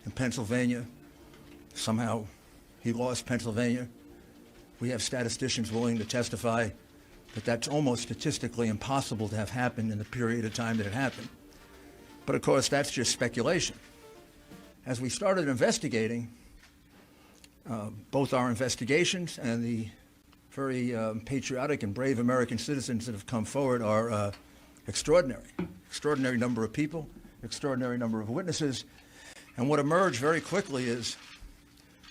in Pennsylvania. Somehow he lost Pennsylvania. We have statisticians willing to testify that that's almost statistically impossible to have happened in the period of time that it happened. But of course, that's just speculation. As we started investigating, both our investigations and the very patriotic and brave American citizens that have come forward are extraordinary. Extraordinary number of people, extraordinary number of witnesses. And what emerged very quickly is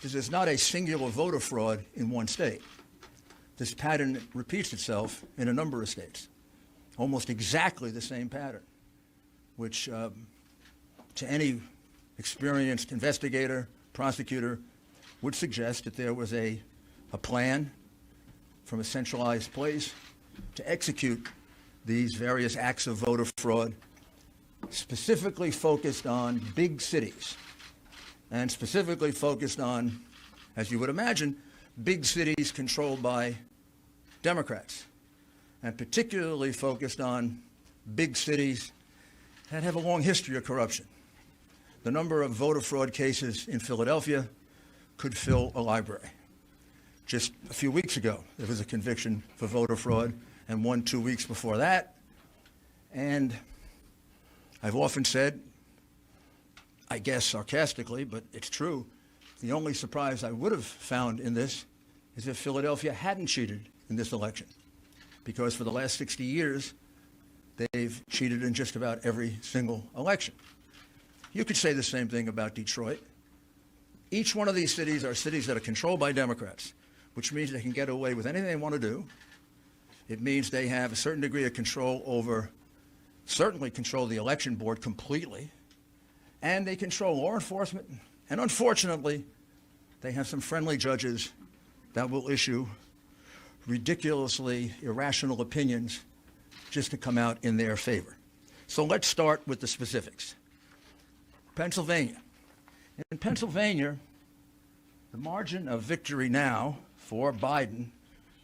there's not a singular voter fraud in one state. This pattern repeats itself in a number of states, almost exactly the same pattern, which to any experienced investigator, prosecutor, would suggest that there was a plan from a centralized place to execute these various acts of voter fraud, specifically focused on big cities, and specifically focused on, as you would imagine, big cities controlled by Democrats, and particularly focused on big cities that have a long history of corruption. The number of voter fraud cases in Philadelphia could fill a library. Just a few weeks ago, there was a conviction for voter fraud, and one 2 weeks before that. And I've often said, I guess sarcastically, but it's true, the only surprise I would have found in this is if Philadelphia hadn't cheated in this election, because for the last 60 years, they've cheated in just about every single election. You could say the same thing about Detroit. Each one of these cities are cities that are controlled by Democrats, which means they can get away with anything they want to do. It means they have a certain degree of control over, certainly control the election board completely, and they control law enforcement. And unfortunately, they have some friendly judges that will issue ridiculously irrational opinions just to come out in their favor. So let's start with the specifics. Pennsylvania. In Pennsylvania, the margin of victory now for Biden,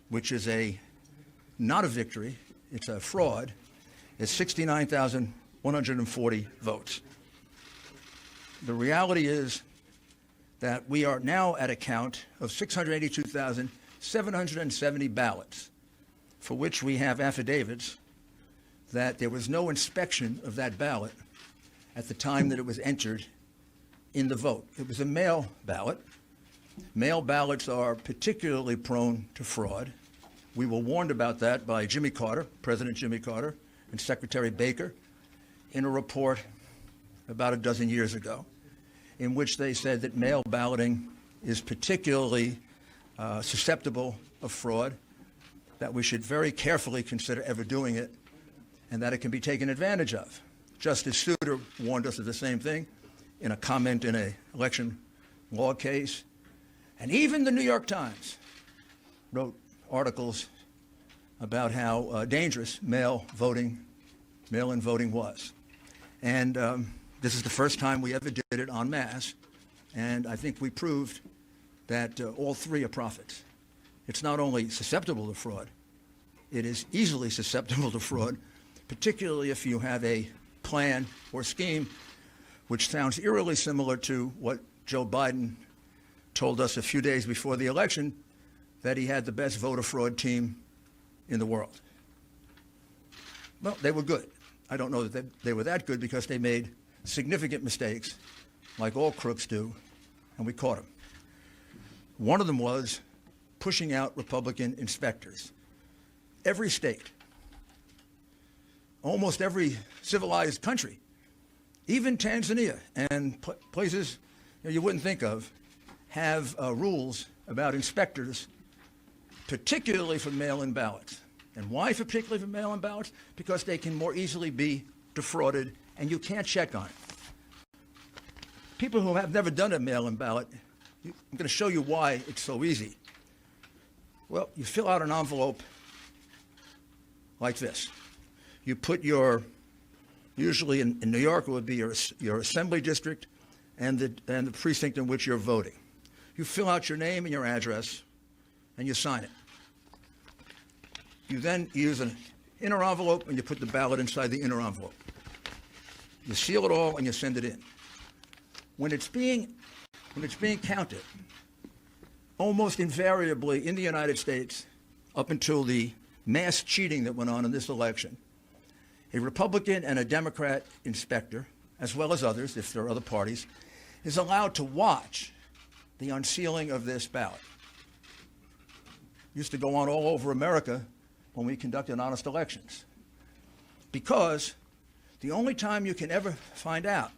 which is not a victory, it's a fraud, is 69,140 votes. The reality is that we are now at a count of 682,770 ballots, for which we have affidavits that there was no inspection of that ballot at the time that it was entered in the vote. It was a mail ballot. Mail ballots are particularly prone to fraud. We were warned about that by Jimmy Carter, President Jimmy Carter, and Secretary Baker in a report about a dozen years ago, in which they said that mail balloting is particularly susceptible of fraud, that we should very carefully consider ever doing it, and that it can be taken advantage of. Justice Souter warned us of the same thing in a comment in an election law case. And even the New York Times wrote articles about how dangerous mail-in voting was. And this is the first time we ever did it en masse, and I think we proved that all three are prophets. It's not only susceptible to fraud, it is easily susceptible to fraud, particularly if you have a plan or scheme which sounds eerily similar to what Joe Biden told us a few days before the election, that he had the best voter fraud team in the world. Well, they were good. I don't know that they were that good because they made significant mistakes, like all crooks do, and we caught them. One of them was pushing out Republican inspectors. Every state, almost every civilized country, even Tanzania and places you wouldn't think of, have rules about inspectors, particularly for mail-in ballots. And why particularly for mail-in ballots? Because they can more easily be defrauded, and you can't check on it. People who have never done a mail-in ballot, I'm going to show you why it's so easy. Well, you fill out an envelope like this. You put your, usually in New York, it would be your assembly district and the precinct in which you're voting. You fill out your name and your address, and you sign it. You then use an inner envelope, and you put the ballot inside the inner envelope. You seal it all, and you send it in. when it's being counted, almost invariably in the United States, up until the mass cheating that went on in this election, a Republican and a Democrat inspector, as well as others, if there are other parties, is allowed to watch the unsealing of this ballot. Used to go on all over America when we conducted honest elections. Because the only time you can ever find out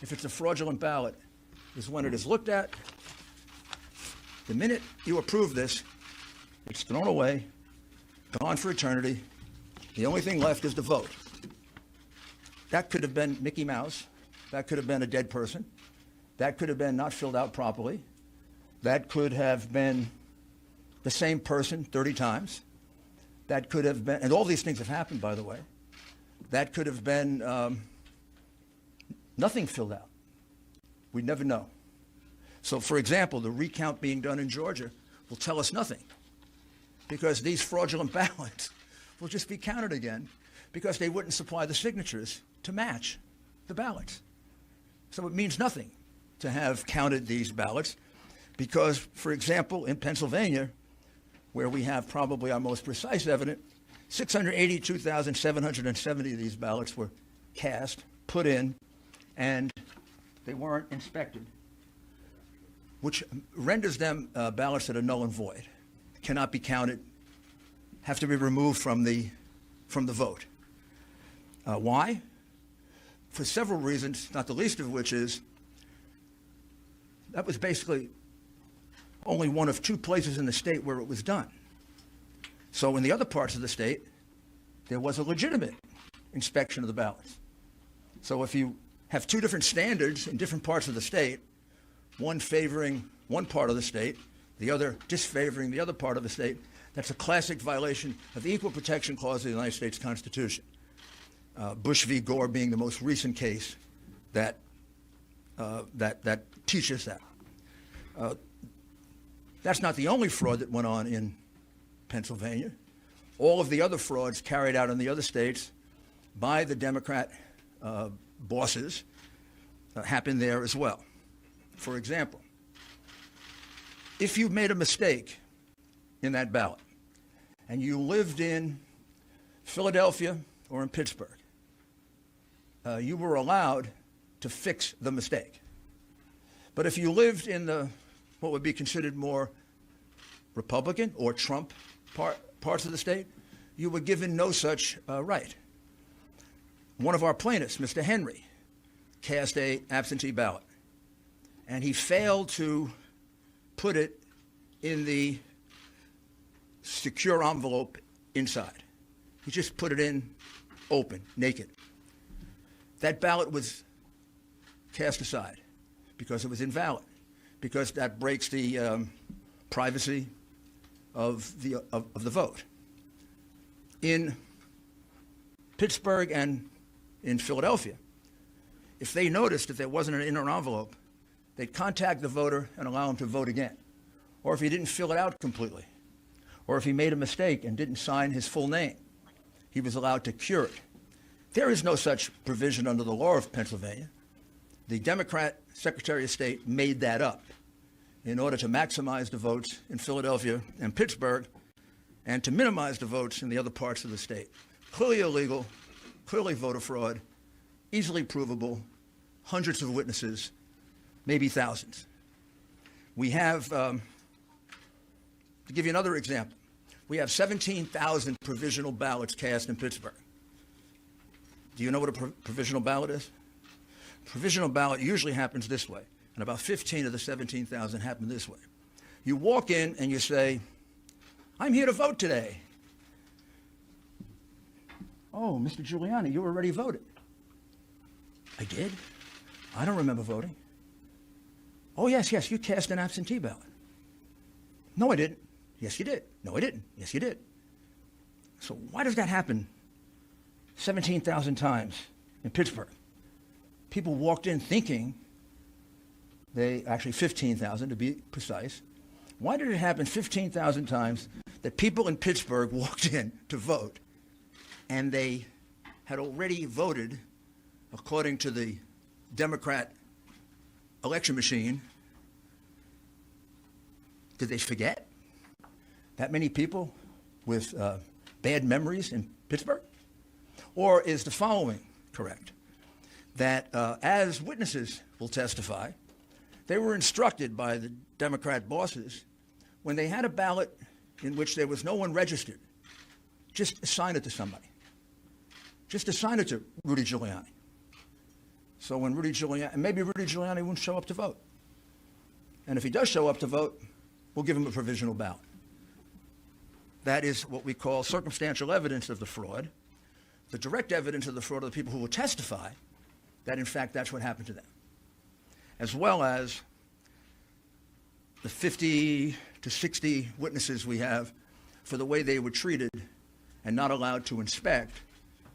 if it's a fraudulent ballot is when it is looked at. The minute you approve this, it's thrown away, gone for eternity. The only thing left is the vote. That could have been Mickey Mouse. That could have been a dead person. That could have been not filled out properly. That could have been the same person 30 times. That could have been, and all these things have happened, by the way. That could have been nothing filled out. We never know. So, for example, the recount being done in Georgia will tell us nothing, because these fraudulent ballots will just be counted again because they wouldn't supply the signatures to match the ballots. So it means nothing to have counted these ballots because, for example, in Pennsylvania, where we have probably our most precise evidence, 682,770 of these ballots were cast, put in, and they weren't inspected, which renders them ballots that are null and void, cannot be counted, have to be removed from the vote. Why? For several reasons, not the least of which is that was basically only one of two places in the state where it was done. So in the other parts of the state, there was a legitimate inspection of the ballots. So if you have two different standards in different parts of the state, one favoring one part of the state, the other disfavoring the other part of the state, that's a classic violation of the Equal Protection Clause of the United States Constitution. Bush v. Gore being the most recent case that teaches that. That's not the only fraud that went on in Pennsylvania. All of the other frauds carried out in the other states by the Democrat bosses happened there as well. For example, if you made a mistake in that ballot and you lived in Philadelphia or in Pittsburgh, you were allowed to fix the mistake. But if you lived in what would be considered more Republican or Trump parts of the state, you were given no such right. One of our plaintiffs, Mr. Henry, cast an absentee ballot, and he failed to put it in the secure envelope inside. He just put it in open, naked. That ballot was cast aside because it was invalid, because that breaks the privacy of the vote. In Pittsburgh and in Philadelphia, if they noticed that there wasn't an inner envelope, they'd contact the voter and allow him to vote again. Or if he didn't fill it out completely, or if he made a mistake and didn't sign his full name, he was allowed to cure it. There is no such provision under the law of Pennsylvania. The Democrat Secretary of State made that up in order to maximize the votes in Philadelphia and Pittsburgh and to minimize the votes in the other parts of the state. Clearly illegal, clearly voter fraud, easily provable, hundreds of witnesses, maybe thousands. We have, to give you another example, we have 17,000 provisional ballots cast in Pittsburgh. Do you know what a provisional ballot is? Provisional ballot usually happens this way, and about 15 of the 17,000 happen this way. You walk in and you say, "I'm here to vote today." "Oh, Mr. Giuliani, you already voted." "I did? I don't remember voting." "Oh, yes, you cast an absentee ballot." "No, I didn't." "Yes, you did." "No, I didn't." "Yes, you did." So why does that happen 17,000 times in Pittsburgh? People walked in thinking actually 15,000 to be precise. Why did it happen 15,000 times that people in Pittsburgh walked in to vote and they had already voted according to the Democrat election machine, did they forget that many people with bad memories in Pittsburgh? Or is the following correct? That as witnesses will testify, they were instructed by the Democrat bosses when they had a ballot in which there was no one registered, just assign it to somebody. Just assign it to Rudy Giuliani. So when Rudy Giuliani, and maybe Rudy Giuliani won't show up to vote. And if he does show up to vote, we'll give him a provisional ballot. That is what we call circumstantial evidence of the fraud. The direct evidence of the fraud are the people who will testify that, in fact, that's what happened to them, as well as the 50 to 60 witnesses we have for the way they were treated and not allowed to inspect